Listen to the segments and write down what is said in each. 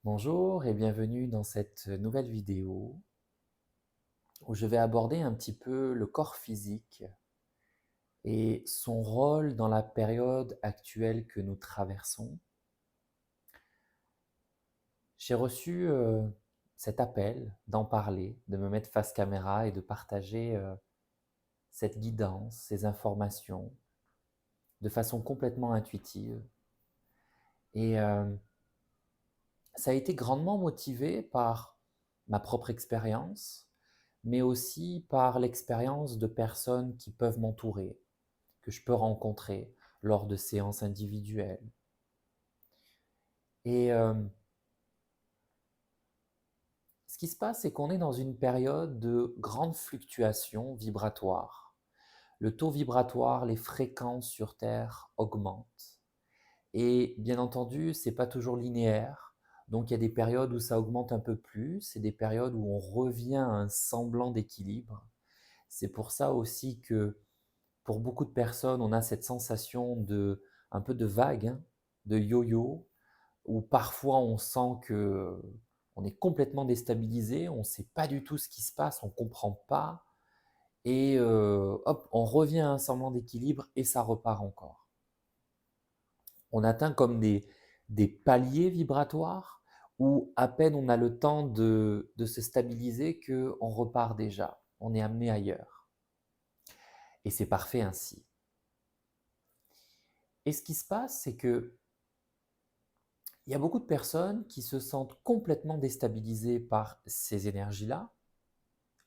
Bonjour et bienvenue dans cette nouvelle vidéo où je vais aborder un petit peu le corps physique et son rôle dans la période actuelle que nous traversons. J'ai reçu cet appel d'en parler, de me mettre face caméra et de partager cette guidance, ces informations de façon complètement intuitive. Et ça a été grandement motivé par ma propre expérience, mais aussi par l'expérience de personnes qui peuvent m'entourer, que je peux rencontrer lors de séances individuelles. Et ce qui se passe, c'est qu'on est dans une période de grande fluctuation vibratoire. Le taux vibratoire, les fréquences sur Terre augmentent. Et bien entendu, ce n'est pas toujours linéaire. Donc il y a des périodes où ça augmente un peu plus et des périodes où on revient à un semblant d'équilibre. C'est pour ça aussi que pour beaucoup de personnes, on a cette sensation de un peu de vague, hein, de yo-yo, où parfois on sent que on est complètement déstabilisé, on ne sait pas du tout ce qui se passe, on ne comprend pas, et hop, on revient à un semblant d'équilibre et ça repart encore. On atteint comme des paliers vibratoires où à peine on a le temps de se stabiliser qu'on repart déjà, on est amené ailleurs. Et c'est parfait ainsi. Et ce qui se passe, c'est que il y a beaucoup de personnes qui se sentent complètement déstabilisées par ces énergies-là,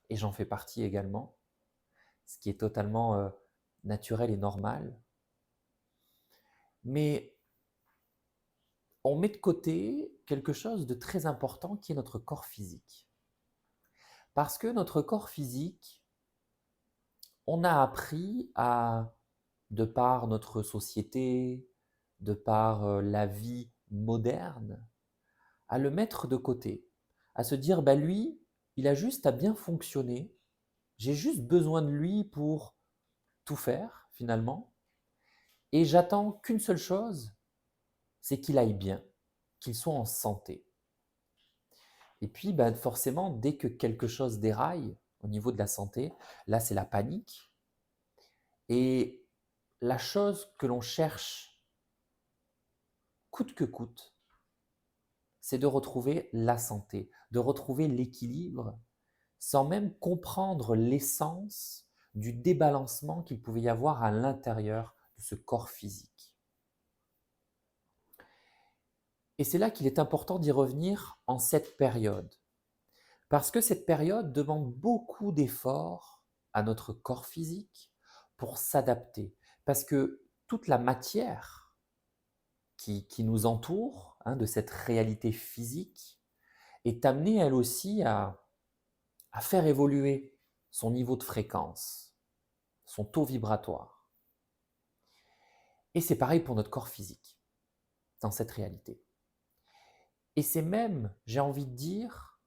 et j'en fais partie également, ce qui est totalement naturel et normal. Mais on met de côté quelque chose de très important qui est notre corps physique. Parce que notre corps physique, on a appris à, de par notre société, de par la vie moderne, à le mettre de côté, à se dire, bah lui, il a juste à bien fonctionner, j'ai juste besoin de lui pour tout faire finalement, et j'attends qu'une seule chose, c'est qu'il aille bien, qu'il soit en santé. Et puis bah, forcément, dès que quelque chose déraille au niveau de la santé, là c'est la panique, et la chose que l'on cherche coûte que coûte, c'est de retrouver la santé, de retrouver l'équilibre sans même comprendre l'essence du débalancement qu'il pouvait y avoir à l'intérieur de ce corps physique. Et c'est là qu'il est important d'y revenir en cette période, parce que cette période demande beaucoup d'efforts à notre corps physique pour s'adapter, parce que toute la matière qui nous entoure, hein, de cette réalité physique, est amenée elle aussi à faire évoluer son niveau de fréquence, son taux vibratoire. Et c'est pareil pour notre corps physique, dans cette réalité. Et c'est même, j'ai envie de dire,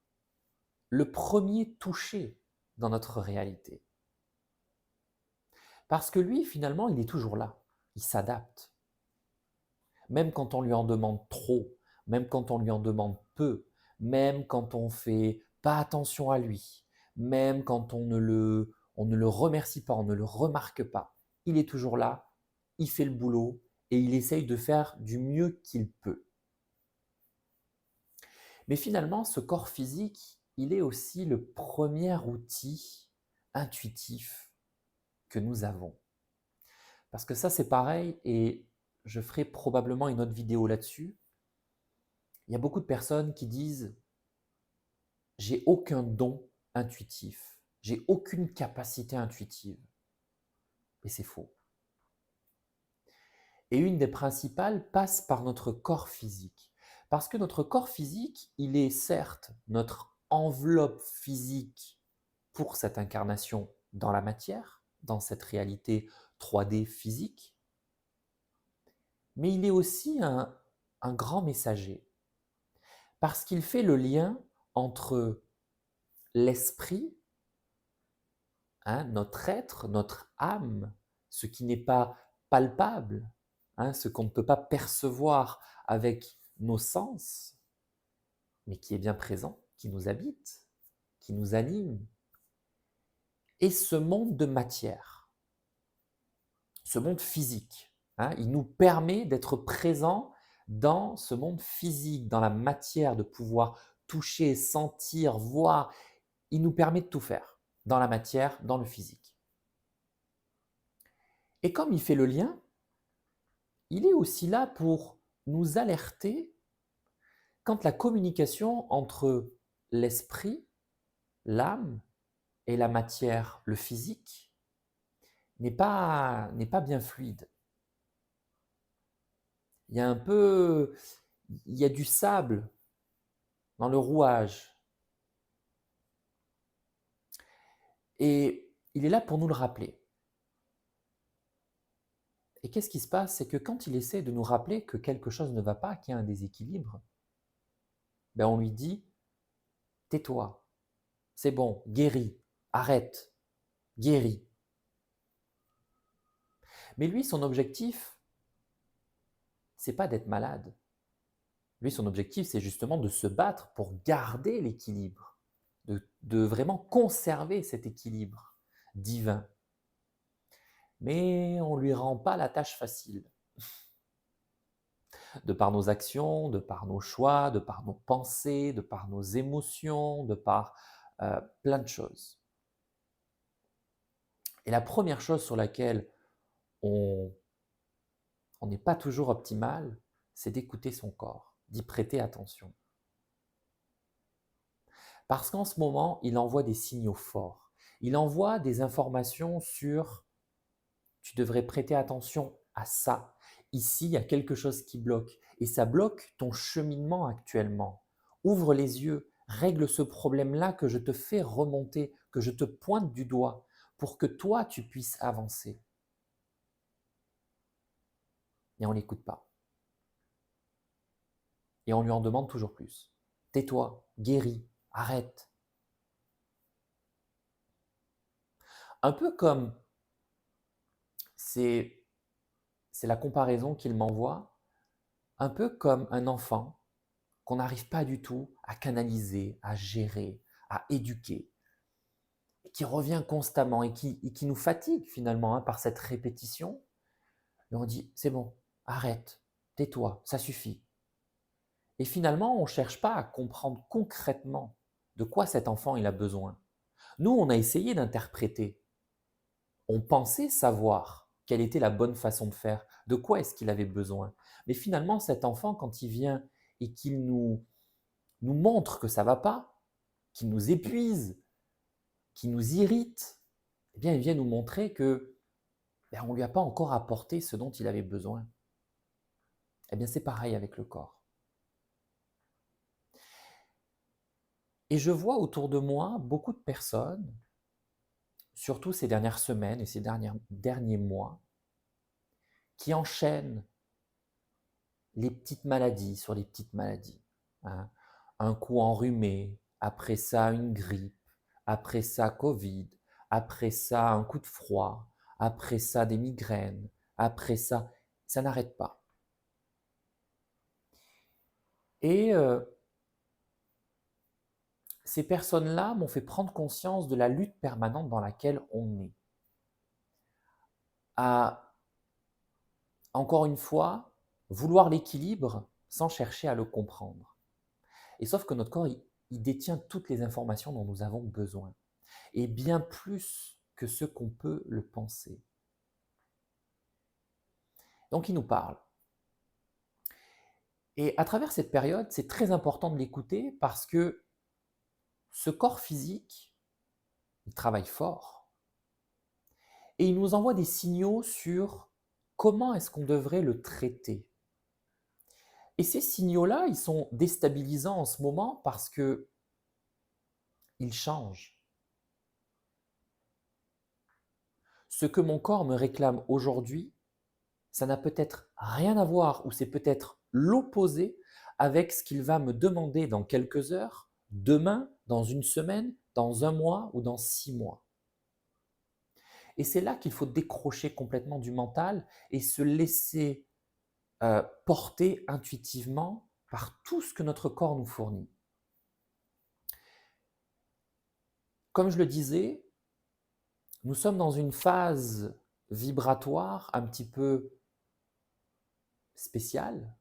le premier touché dans notre réalité. Parce que lui, finalement, il est toujours là, il s'adapte. Même quand on lui en demande trop, même quand on lui en demande peu, même quand on fait pas attention à lui, même quand on ne le remercie pas, on ne le remarque pas, il est toujours là, il fait le boulot et il essaye de faire du mieux qu'il peut. Mais finalement, ce corps physique, il est aussi le premier outil intuitif que nous avons. Parce que ça, c'est pareil, et je ferai probablement une autre vidéo là-dessus. Il y a beaucoup de personnes qui disent j'ai aucun don intuitif, j'ai aucune capacité intuitive. Et c'est faux. Et une des principales passe par notre corps physique. Parce que notre corps physique, il est certes notre enveloppe physique pour cette incarnation dans la matière, dans cette réalité 3D physique, mais il est aussi un grand messager, parce qu'il fait le lien entre l'esprit, hein, notre être, notre âme, ce qui n'est pas palpable, hein, ce qu'on ne peut pas percevoir avec nos sens, mais qui est bien présent, qui nous habite, qui nous anime, est ce monde de matière, ce monde physique. Il nous permet d'être présents dans ce monde physique, dans la matière, de pouvoir toucher, sentir, voir. Il nous permet de tout faire, dans la matière, dans le physique. Et comme il fait le lien, il est aussi là pour nous alerter quand la communication entre l'esprit, l'âme et la matière, le physique, n'est pas bien fluide. Il y a du sable dans le rouage. Et il est là pour nous le rappeler. Et qu'est-ce qui se passe? C'est que quand il essaie de nous rappeler que quelque chose ne va pas, qu'il y a un déséquilibre, on lui dit « tais-toi, c'est bon, guéris, arrête, guéris ». Mais lui, son objectif, c'est pas d'être malade. Lui, son objectif, c'est justement de se battre pour garder l'équilibre, de vraiment conserver cet équilibre divin. Mais on ne lui rend pas la tâche facile. De par nos actions, de par nos choix, de par nos pensées, de par nos émotions, de par plein de choses. Et la première chose sur laquelle on n'est pas toujours optimal, c'est d'écouter son corps, d'y prêter attention. Parce qu'en ce moment, il envoie des signaux forts. Il envoie des informations sur « tu devrais prêter attention à ça ». Ici, il y a quelque chose qui bloque. Et ça bloque ton cheminement actuellement. Ouvre les yeux, règle ce problème-là que je te fais remonter, que je te pointe du doigt, pour que toi, tu puisses avancer. Et on ne l'écoute pas. Et on lui en demande toujours plus. Tais-toi, guéris, arrête. Un peu comme, c'est la comparaison qu'il m'envoie, un peu comme un enfant qu'on n'arrive pas du tout à canaliser, à gérer, à éduquer, et qui revient constamment et qui nous fatigue finalement par cette répétition. Et on dit, c'est bon, arrête, tais-toi, ça suffit. Et finalement, on ne cherche pas à comprendre concrètement de quoi cet enfant il a besoin. Nous, on a essayé d'interpréter. On pensait savoir quelle était la bonne façon de faire, de quoi est-ce qu'il avait besoin. Mais finalement, cet enfant, quand il vient et qu'il nous montre que ça ne va pas, qu'il nous épuise, qu'il nous irrite, eh bien, il vient nous montrer que on ne lui a pas encore apporté ce dont il avait besoin. Eh bien, c'est pareil avec le corps. Et je vois autour de moi beaucoup de personnes, surtout ces dernières semaines et ces derniers mois, qui enchaînent les petites maladies sur les petites maladies. Un coup enrhumé, après ça une grippe, après ça Covid, après ça un coup de froid, après ça des migraines, après ça n'arrête pas. Et ces personnes-là m'ont fait prendre conscience de la lutte permanente dans laquelle on est. À, encore une fois, vouloir l'équilibre sans chercher à le comprendre. Et sauf que notre corps, il détient toutes les informations dont nous avons besoin. Et bien plus que ce qu'on peut le penser. Donc il nous parle. Et à travers cette période, c'est très important de l'écouter parce que ce corps physique, il travaille fort. Et il nous envoie des signaux sur comment est-ce qu'on devrait le traiter. Et ces signaux-là, ils sont déstabilisants en ce moment parce que ils changent. Ce que mon corps me réclame aujourd'hui, ça n'a peut-être rien à voir ou c'est peut-être l'opposé avec ce qu'il va me demander dans quelques heures, demain, dans une semaine, dans un mois ou dans 6 mois. Et c'est là qu'il faut décrocher complètement du mental et se laisser porter intuitivement par tout ce que notre corps nous fournit. comme je le disais, nous sommes dans une phase vibratoire un petit peu spéciale,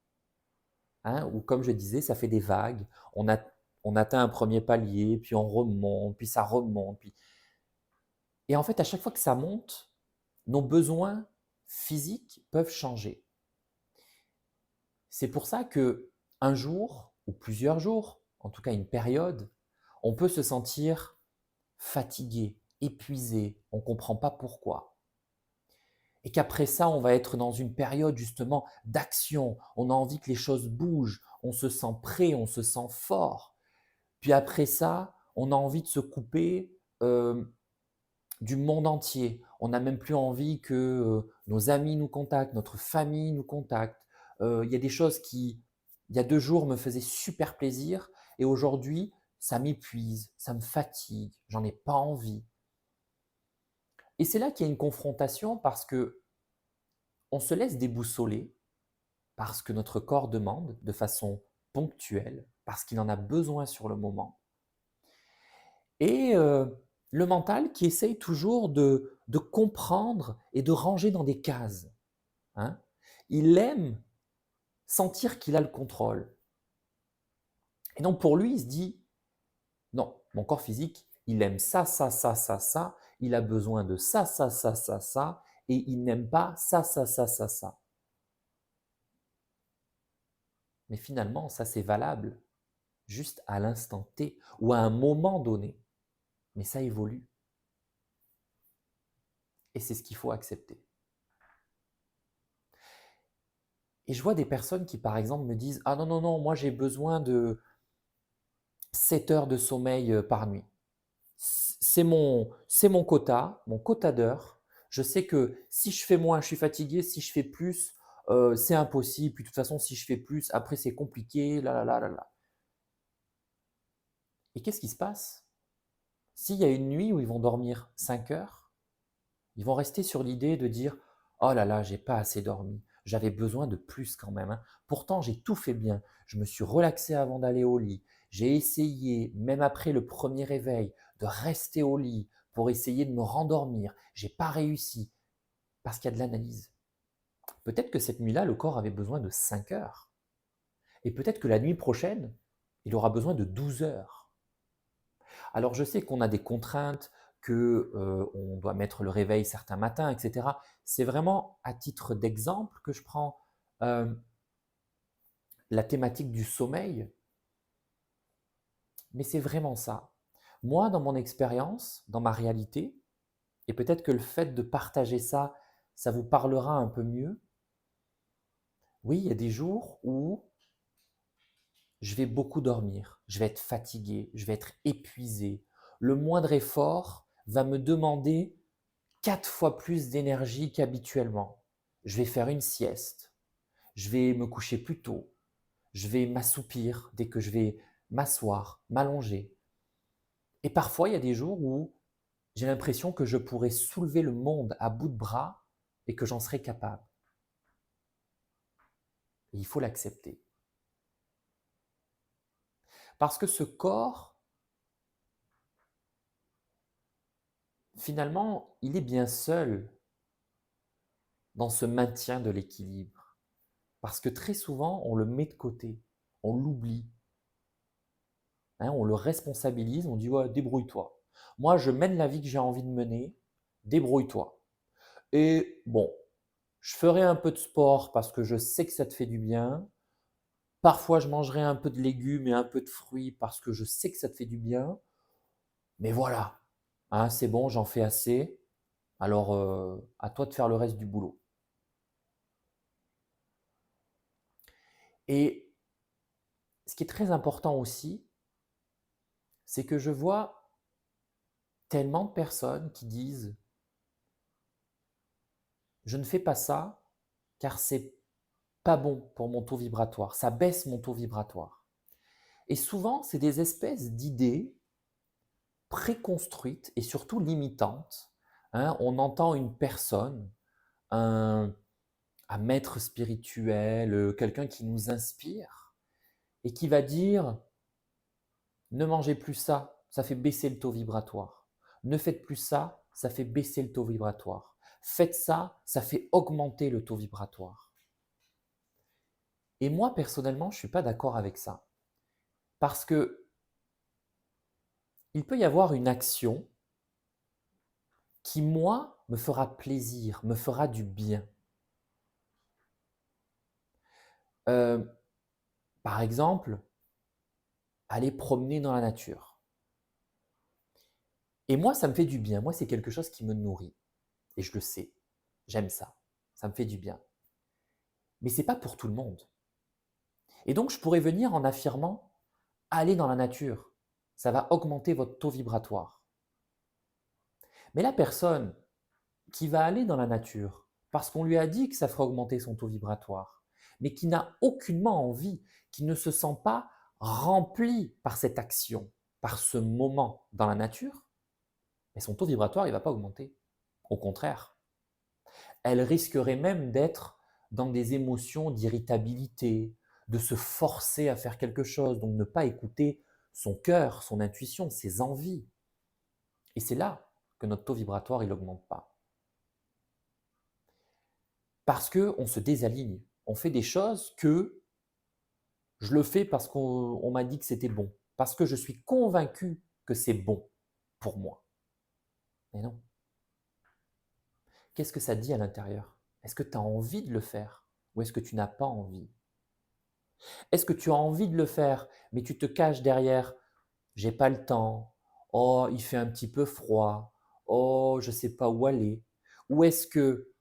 hein, où, comme je disais, ça fait des vagues. On atteint un premier palier, puis on remonte, puis ça remonte. Et en fait, à chaque fois que ça monte, nos besoins physiques peuvent changer. C'est pour ça que un jour, ou plusieurs jours, en tout cas une période, on peut se sentir fatigué, épuisé, on ne comprend pas pourquoi. Et qu'après ça, on va être dans une période justement d'action, on a envie que les choses bougent, on se sent prêt, on se sent fort. Puis après ça, on a envie de se couper du monde entier. On n'a même plus envie que nos amis nous contactent, notre famille nous contacte. Il y a des choses qui, il y a 2 jours, me faisaient super plaisir et aujourd'hui, ça m'épuise, ça me fatigue, j'en ai pas envie. Et c'est là qu'il y a une confrontation parce que on se laisse déboussoler parce que notre corps demande de façon ponctuelle, parce qu'il en a besoin sur le moment. Et le mental qui essaye toujours de comprendre et de ranger dans des cases. Hein. Il aime sentir qu'il a le contrôle. Et donc pour lui, il se dit, non, mon corps physique, il aime ça, ça, ça, ça, ça, il a besoin de ça, ça, ça, ça, ça, et il n'aime pas ça, ça, ça, ça, ça. Mais finalement, ça c'est valable juste à l'instant T ou à un moment donné. Mais ça évolue. Et c'est ce qu'il faut accepter. Et je vois des personnes qui, par exemple, me disent « Ah non, non, non, moi j'ai besoin de 7 heures de sommeil par nuit. C'est mon quota d'heures. Je sais que si je fais moins, je suis fatigué. Si je fais plus, c'est impossible. Puis de toute façon, si je fais plus, après c'est compliqué. Là, là, là, là, là. » Et qu'est-ce qui se passe? S'il y a une nuit où ils vont dormir 5 heures, ils vont rester sur l'idée de dire « Oh là là, j'ai pas assez dormi. J'avais besoin de plus quand même. Hein. Pourtant, j'ai tout fait bien. Je me suis relaxé avant d'aller au lit. J'ai essayé, même après le premier réveil, de rester au lit pour essayer de me rendormir. J'ai pas réussi parce qu'il y a de l'analyse. Peut-être que cette nuit-là, le corps avait besoin de 5 heures. Et peut-être que la nuit prochaine, il aura besoin de 12 heures. Alors je sais qu'on a des contraintes, qu'on doit mettre le réveil certains matins, etc. C'est vraiment à titre d'exemple que je prends la thématique du sommeil, mais c'est vraiment ça. Moi, dans mon expérience, dans ma réalité, et peut-être que le fait de partager ça, ça vous parlera un peu mieux. Oui, il y a des jours où je vais beaucoup dormir, je vais être fatigué, je vais être épuisé. Le moindre effort va me demander 4 fois plus d'énergie qu'habituellement. Je vais faire une sieste, je vais me coucher plus tôt, je vais m'assoupir dès que je vais m'asseoir, m'allonger. Et parfois, il y a des jours où j'ai l'impression que je pourrais soulever le monde à bout de bras et que j'en serais capable. Et il faut l'accepter. Parce que ce corps, finalement, il est bien seul dans ce maintien de l'équilibre. Parce que très souvent, on le met de côté, on l'oublie. Hein, on le responsabilise, on dit ouais, débrouille-toi. Moi, je mène la vie que j'ai envie de mener, débrouille-toi. Et bon, je ferai un peu de sport parce que je sais que ça te fait du bien. Parfois, je mangerai un peu de légumes et un peu de fruits parce que je sais que ça te fait du bien. Mais voilà, hein, c'est bon, j'en fais assez. Alors, à toi de faire le reste du boulot. Et ce qui est très important aussi, c'est que je vois tellement de personnes qui disent je ne fais pas ça car c'est pas bon pour mon taux vibratoire, ça baisse mon taux vibratoire. Et souvent, c'est des espèces d'idées préconstruites et surtout limitantes. Hein. On entend une personne, un maître spirituel, quelqu'un qui nous inspire et qui va dire ne mangez plus ça, ça fait baisser le taux vibratoire. Ne faites plus ça, ça fait baisser le taux vibratoire. Faites ça, ça fait augmenter le taux vibratoire. Et moi, personnellement, je ne suis pas d'accord avec ça. Parce que il peut y avoir une action qui, moi, me fera plaisir, me fera du bien. Euh, Par exemple, aller promener dans la nature. Et moi, ça me fait du bien. Moi, c'est quelque chose qui me nourrit. Et je le sais. J'aime ça. Ça me fait du bien. Mais ce n'est pas pour tout le monde. Et donc, je pourrais venir en affirmant, allez dans la nature. Ça va augmenter votre taux vibratoire. Mais la personne qui va aller dans la nature, parce qu'on lui a dit que ça ferait augmenter son taux vibratoire, mais qui n'a aucunement envie, qui ne se sent pas rempli par cette action, par ce moment dans la nature, mais son taux vibratoire, il ne va pas augmenter. Au contraire, elle risquerait même d'être dans des émotions d'irritabilité, de se forcer à faire quelque chose, donc ne pas écouter son cœur, son intuition, ses envies. Et c'est là que notre taux vibratoire, il n'augmente pas. Parce qu'on se désaligne. On fait des choses que je le fais parce qu'on m'a dit que c'était bon, parce que je suis convaincu que c'est bon pour moi. Mais non. Qu'est-ce que ça dit à l'intérieur? Est-ce que tu as envie de le faire ou est-ce que tu n'as pas envie? Est-ce que tu as envie de le faire, mais tu te caches derrière j'ai pas le temps, oh, il fait un petit peu froid, oh, je ne sais pas où aller? Ou est-ce que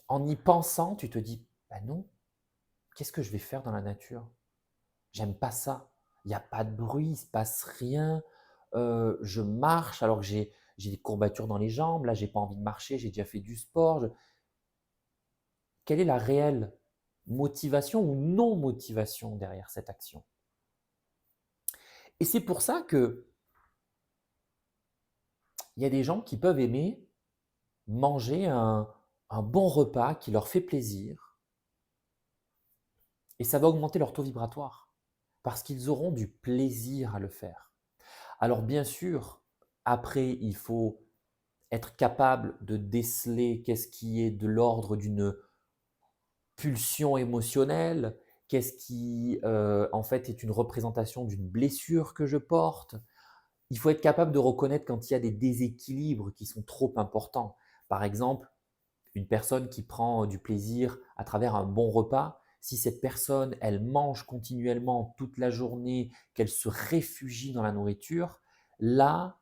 en y pensant, tu te dis bah non, qu'est-ce que je vais faire dans la nature? J'aime pas ça. Il n'y a pas de bruit, il ne se passe rien. Je marche alors que j'ai des courbatures dans les jambes. Là, j'ai pas envie de marcher, j'ai déjà fait du sport. Quelle est la réelle motivation ou non-motivation derrière cette action? Et c'est pour ça que il y a des gens qui peuvent aimer manger un bon repas qui leur fait plaisir et ça va augmenter leur taux vibratoire parce qu'ils auront du plaisir à le faire. Alors bien sûr, après, il faut être capable de déceler qu'est-ce qui est de l'ordre d'une pulsion émotionnelle, qu'est-ce qui en fait est une représentation d'une blessure que je porte. Il faut être capable de reconnaître quand il y a des déséquilibres qui sont trop importants. Par exemple, une personne qui prend du plaisir à travers un bon repas, si cette personne, elle mange continuellement toute la journée, qu'elle se réfugie dans la nourriture, là,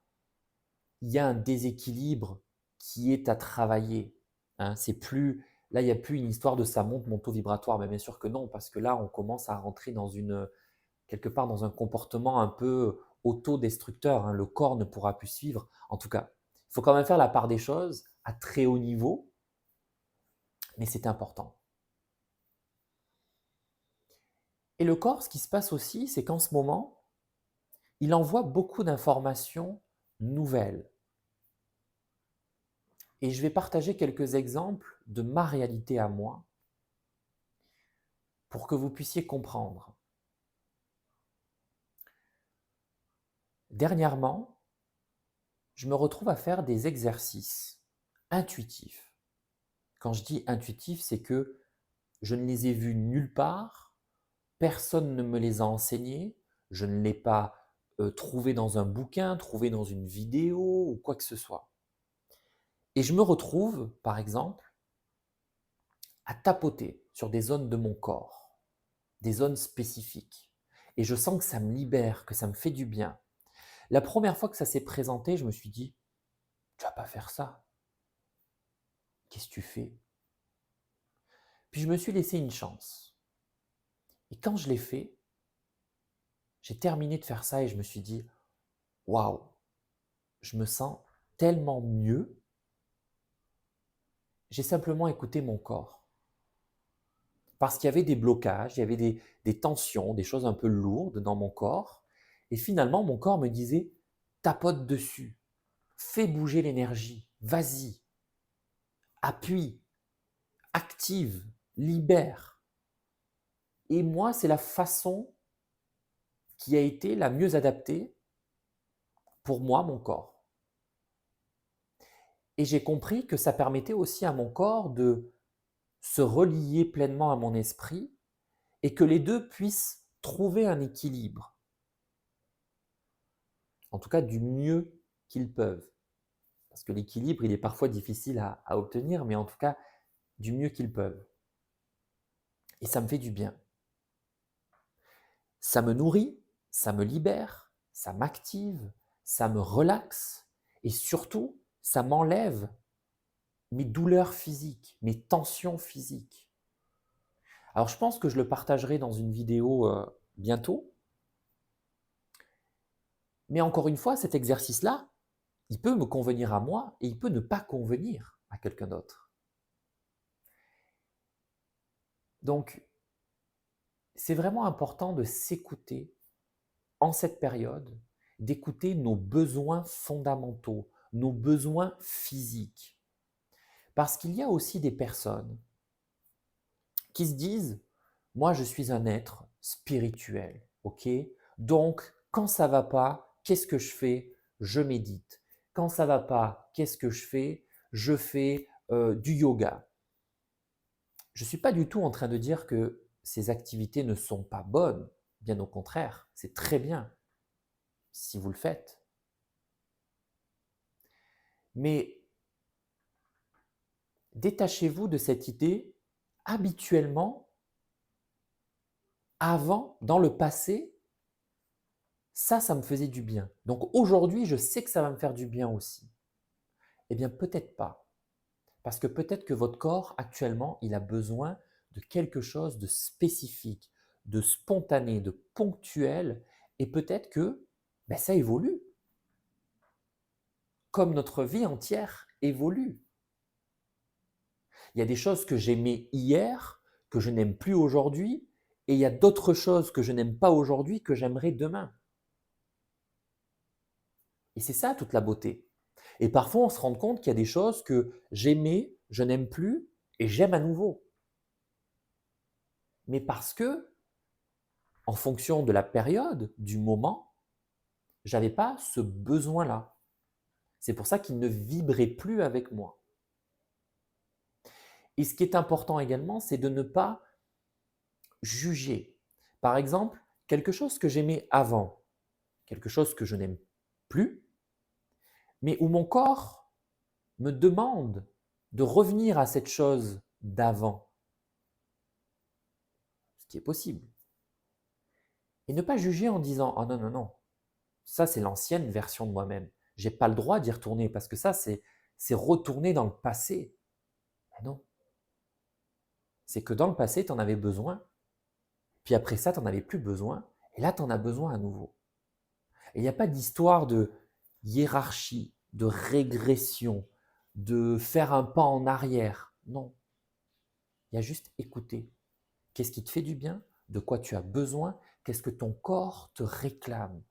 il y a un déséquilibre qui est à travailler. Hein. C'est plus, là, il n'y a plus une histoire de ça monte mon taux vibratoire, mais bien sûr que non, parce que là, on commence à rentrer dans quelque part dans un comportement un peu autodestructeur. Hein. Le corps ne pourra plus suivre. En tout cas, il faut quand même faire la part des choses à très haut niveau, mais c'est important. Et le corps, ce qui se passe aussi, c'est qu'en ce moment, il envoie beaucoup d'informations nouvelles. Et je vais partager quelques exemples de ma réalité à moi pour que vous puissiez comprendre. Dernièrement, je me retrouve à faire des exercices intuitifs. Quand je dis intuitifs, c'est que je ne les ai vus nulle part, personne ne me les a enseignés, je ne l'ai pas trouvé dans un bouquin, trouvé dans une vidéo ou quoi que ce soit. Et je me retrouve, par exemple, à tapoter sur des zones de mon corps, des zones spécifiques. Et je sens que ça me libère, que ça me fait du bien. La première fois que ça s'est présenté, je me suis dit, tu vas pas faire ça. Qu'est-ce que tu fais? Puis je me suis laissé une chance. Et quand je l'ai fait, j'ai terminé de faire ça et je me suis dit, waouh, je me sens tellement mieux. J'ai simplement écouté mon corps. Parce qu'il y avait des blocages, il y avait des tensions, des choses un peu lourdes dans mon corps. Et finalement, mon corps me disait, tapote dessus, fais bouger l'énergie, vas-y, appuie, active, libère. Et moi, c'est la façon qui a été la mieux adaptée pour moi, mon corps. Et j'ai compris que ça permettait aussi à mon corps de se relier pleinement à mon esprit et que les deux puissent trouver un équilibre, en tout cas du mieux qu'ils peuvent. Parce que l'équilibre, il est parfois difficile à obtenir, mais en tout cas, du mieux qu'ils peuvent. Et ça me fait du bien. Ça me nourrit, ça me libère, ça m'active, ça me relaxe et surtout, ça m'enlève mes douleurs physiques, mes tensions physiques. Alors je pense que je le partagerai dans une vidéo bientôt. Mais encore une fois, cet exercice-là, il peut me convenir à moi et il peut ne pas convenir à quelqu'un d'autre. Donc, c'est vraiment important de s'écouter en cette période, d'écouter nos besoins fondamentaux, nos besoins physiques. Parce qu'il y a aussi des personnes qui se disent, moi je suis un être spirituel, ok? Donc, quand ça va pas, qu'est-ce que je fais? Je médite. Quand ça va pas, qu'est-ce que je fais? Je fais du yoga. Je ne suis pas du tout en train de dire que ces activités ne sont pas bonnes. Bien au contraire, c'est très bien si vous le faites. Mais détachez-vous de cette idée. Habituellement, avant, dans le passé, ça me faisait du bien. Donc aujourd'hui, je sais que ça va me faire du bien aussi. Eh bien, peut-être pas. Parce que peut-être que votre corps, actuellement, il a besoin de quelque chose de spécifique, de spontané, de ponctuel, et peut-être que ça évolue. Comme notre vie entière évolue. Il y a des choses que j'aimais hier, que je n'aime plus aujourd'hui, et il y a d'autres choses que je n'aime pas aujourd'hui, que j'aimerais demain. Et c'est ça toute la beauté. Et parfois, on se rend compte qu'il y a des choses que j'aimais, je n'aime plus, et j'aime à nouveau. Mais parce que, en fonction de la période, du moment, j'avais pas ce besoin-là. C'est pour ça qu'il ne vibrait plus avec moi. Et ce qui est important également, c'est de ne pas juger. Par exemple, quelque chose que j'aimais avant, quelque chose que je n'aime plus, mais où mon corps me demande de revenir à cette chose d'avant, ce qui est possible. Et ne pas juger en disant « Oh non, non, non, ça c'est l'ancienne version de moi-même. J'ai pas le droit d'y retourner parce que ça c'est retourner dans le passé. » Non. C'est que dans le passé, tu en avais besoin, puis après ça, tu n'en avais plus besoin, et là, tu en as besoin à nouveau. Et il n'y a pas d'histoire de hiérarchie, de régression, de faire un pas en arrière. Non. Il y a juste écouter. Qu'est-ce qui te fait du bien? De quoi tu as besoin? Qu'est-ce que ton corps te réclame?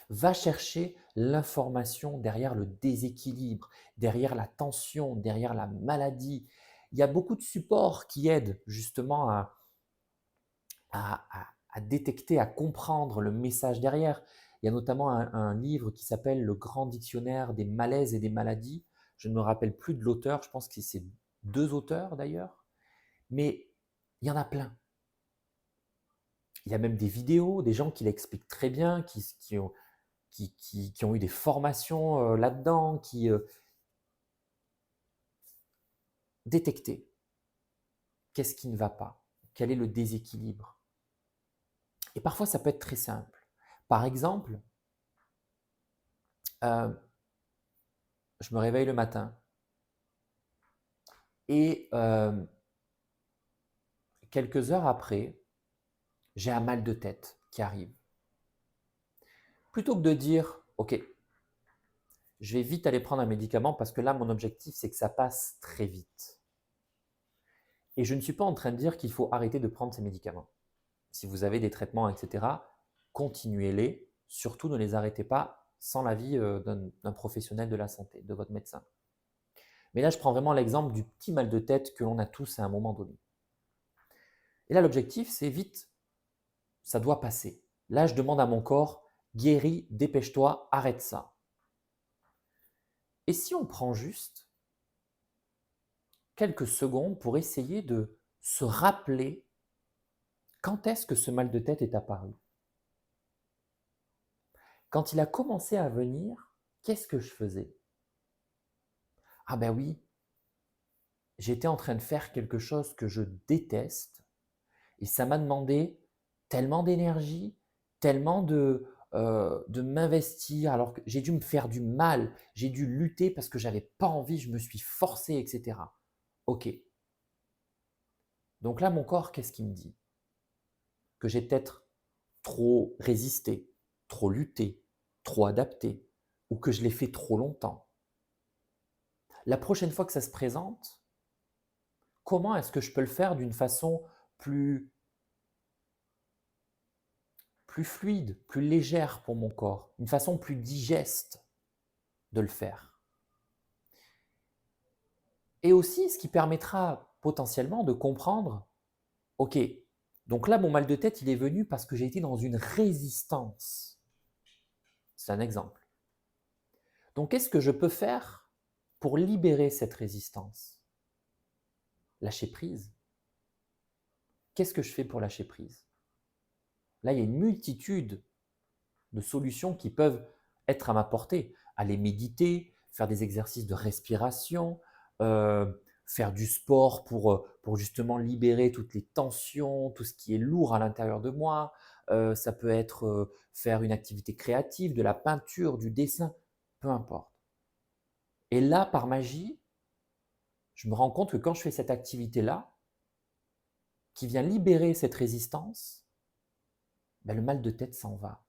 Va chercher l'information derrière le déséquilibre, derrière la tension, derrière la maladie. Il y a beaucoup de supports qui aident justement à détecter, à comprendre le message derrière. Il y a notamment un livre qui s'appelle Le Grand Dictionnaire des malaises et des maladies. Je ne me rappelle plus de l'auteur, je pense que c'est deux auteurs d'ailleurs, mais il y en a plein. Il y a même des vidéos, des gens qui l'expliquent très bien, qui ont eu des formations là-dedans, qui détecter qu'est-ce qui ne va pas, quel est le déséquilibre. Et parfois, ça peut être très simple. Par exemple, je me réveille le matin et quelques heures après, j'ai un mal de tête qui arrive. Plutôt que de dire, ok, je vais vite aller prendre un médicament parce que là, mon objectif, c'est que ça passe très vite. Et je ne suis pas en train de dire qu'il faut arrêter de prendre ces médicaments. Si vous avez des traitements, etc., continuez-les. Surtout, ne les arrêtez pas sans l'avis d'un professionnel de la santé, de votre médecin. Mais là, je prends vraiment l'exemple du petit mal de tête que l'on a tous à un moment donné. Et là, l'objectif, c'est vite, ça doit passer. Là, je demande à mon corps, guéris, dépêche-toi, arrête ça. Et si on prend juste quelques secondes pour essayer de se rappeler quand est-ce que ce mal de tête est apparu? Quand il a commencé à venir, qu'est-ce que je faisais? Ah ben oui, j'étais en train de faire quelque chose que je déteste et ça m'a demandé tellement d'énergie, tellement de m'investir alors que j'ai dû me faire du mal, j'ai dû lutter parce que j'avais pas envie, je me suis forcé, etc. Ok. Donc là, mon corps, qu'est-ce qu'il me dit? Que j'ai peut-être trop résisté, trop lutté, trop adapté, ou que je l'ai fait trop longtemps. La prochaine fois que ça se présente, comment est-ce que je peux le faire d'une façon plus, plus fluide, plus légère pour mon corps, une façon plus digeste de le faire? Et aussi, ce qui permettra potentiellement de comprendre, ok, donc là, mon mal de tête, il est venu parce que j'ai été dans une résistance. C'est un exemple. Donc, qu'est-ce que je peux faire pour libérer cette résistance? Lâcher prise. Qu'est-ce que je fais pour lâcher prise? Là, il y a une multitude de solutions qui peuvent être à ma portée. Aller méditer, faire des exercices de respiration, faire du sport pour justement libérer toutes les tensions, tout ce qui est lourd à l'intérieur de moi. Ça peut être faire une activité créative, de la peinture, du dessin, peu importe. Et là, par magie, je me rends compte que quand je fais cette activité-là, qui vient libérer cette résistance, ben le mal de tête s'en va.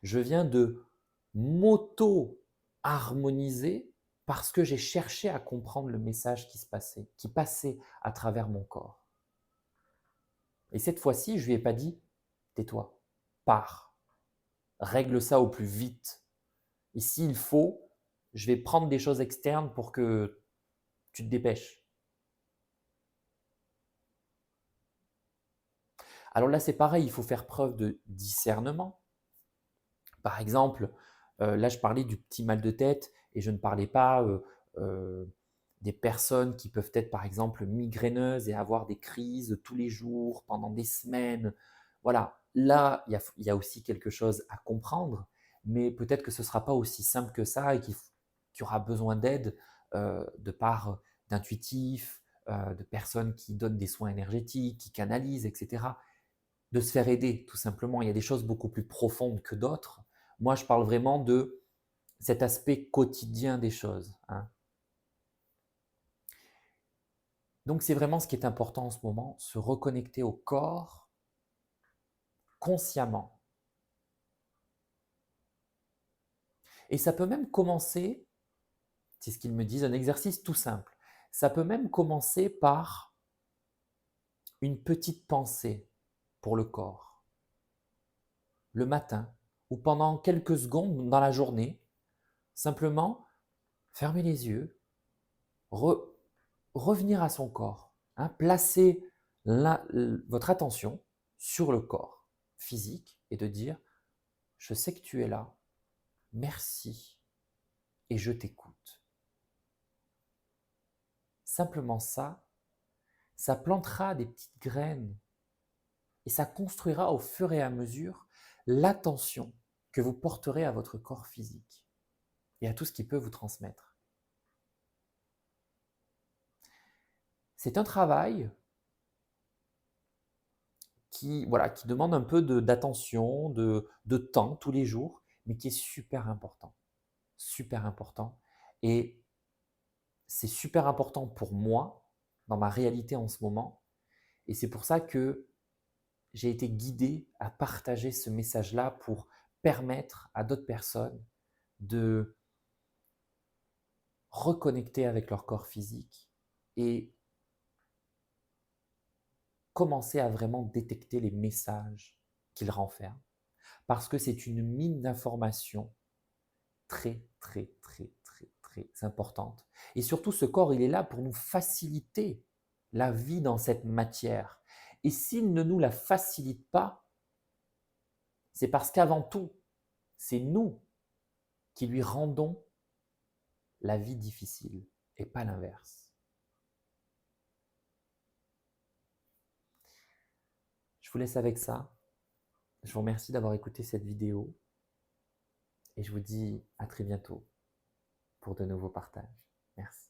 Je viens de m'auto-harmoniser parce que j'ai cherché à comprendre le message qui passait à travers mon corps. Et cette fois-ci, je ne lui ai pas dit « tais-toi, pars, règle ça au plus vite. Et s'il faut, je vais prendre des choses externes pour que tu te dépêches. » Alors là, c'est pareil, il faut faire preuve de discernement. Par exemple, là, je parlais du petit mal de tête et je ne parlais pas des personnes qui peuvent être, par exemple, migraineuses et avoir des crises tous les jours, pendant des semaines. Voilà, là, il y a aussi quelque chose à comprendre, mais peut-être que ce ne sera pas aussi simple que ça et qu'il y aura besoin d'aide de part d'intuitifs, de personnes qui donnent des soins énergétiques, qui canalisent, etc. De se faire aider, tout simplement. Il y a des choses beaucoup plus profondes que d'autres. Moi, je parle vraiment de cet aspect quotidien des choses, hein. Donc, c'est vraiment ce qui est important en ce moment, se reconnecter au corps consciemment. Et ça peut même commencer, c'est ce qu'ils me disent, un exercice tout simple. Ça peut même commencer par une petite pensée pour le corps, le matin ou pendant quelques secondes dans la journée. Simplement, fermer les yeux, revenir à son corps, hein, placer votre attention sur le corps physique et de dire je sais que tu es là, merci et je t'écoute. Simplement ça, ça plantera des petites graines et ça construira au fur et à mesure l'attention que vous porterez à votre corps physique et à tout ce qu'il peut vous transmettre. C'est un travail qui demande un peu d'attention, de temps tous les jours, mais qui est super important. Super important. Et c'est super important pour moi, dans ma réalité en ce moment. Et c'est pour ça que j'ai été guidé à partager ce message-là pour permettre à d'autres personnes de reconnecter avec leur corps physique et commencer à vraiment détecter les messages qu'il renferme. Parce que c'est une mine d'informations très, très, très, très, très importante. Et surtout, ce corps, il est là pour nous faciliter la vie dans cette matière. Et s'il ne nous la facilite pas, c'est parce qu'avant tout, C'est nous qui lui rendons la vie difficile et pas l'inverse. Je vous laisse avec ça. Je vous remercie d'avoir écouté cette vidéo et je vous dis à très bientôt pour de nouveaux partages. Merci.